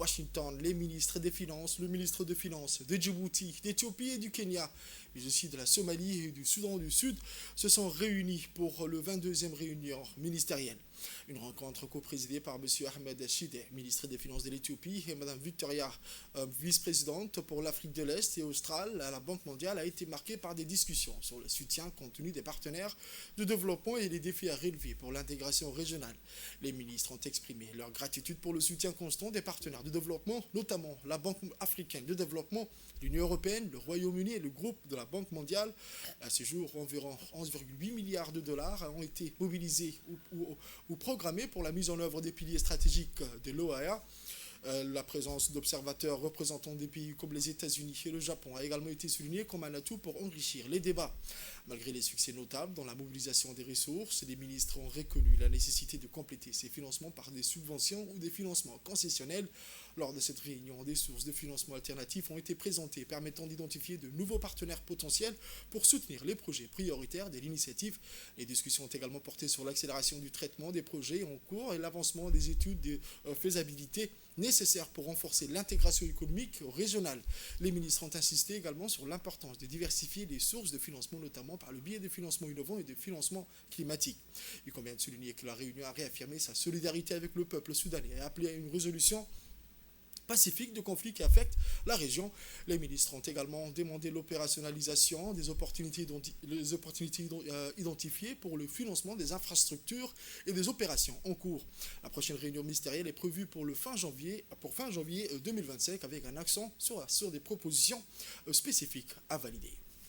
Washington, les ministres des Finances, le ministre des Finances de Djibouti, d'Éthiopie et du Kenya, mais aussi de la Somalie et du Soudan du Sud, se sont réunis pour le 22e réunion ministérielle. Une rencontre co-présidée par M. Ahmed Shide, ministre des Finances de l'Éthiopie, et Mme Victoria, vice-présidente pour l'Afrique de l'Est et australe à la Banque mondiale, a été marquée par des discussions sur le soutien compte tenu des partenaires de développement et les défis à relever pour l'intégration régionale. Les ministres ont exprimé leur gratitude pour le soutien constant des partenaires de développement, notamment la Banque africaine de développement, l'Union européenne, le Royaume-Uni et le groupe de la Banque mondiale. À ce jour, environ 11,8 milliards de dollars ont été mobilisés ou programmés pour la mise en œuvre des piliers stratégiques de l'OAA. La présence d'observateurs représentant des pays comme les États-Unis et le Japon a également été soulignée comme un atout pour enrichir les débats. Malgré les succès notables dans la mobilisation des ressources, les ministres ont reconnu la nécessité de compléter ces financements par des subventions ou des financements concessionnels. Lors de cette réunion, des sources de financement alternatifs ont été présentées permettant d'identifier de nouveaux partenaires potentiels pour soutenir les projets prioritaires de l'initiative. Les discussions ont également porté sur l'accélération du traitement des projets en cours et l'avancement des études de faisabilité nécessaires pour renforcer l'intégration économique régionale. Les ministres ont insisté également sur l'importance de diversifier les sources de financement, notamment par le biais de financements innovants et de financements climatiques. Il convient de souligner que la réunion a réaffirmé sa solidarité avec le peuple soudanais et a appelé à une résolution pacifique de conflits qui affectent la région. Les ministres ont également demandé l'opérationnalisation des opportunités identifiées pour le financement des infrastructures et des opérations en cours. La prochaine réunion ministérielle est prévue pour fin janvier 2025 avec un accent sur des propositions spécifiques à valider.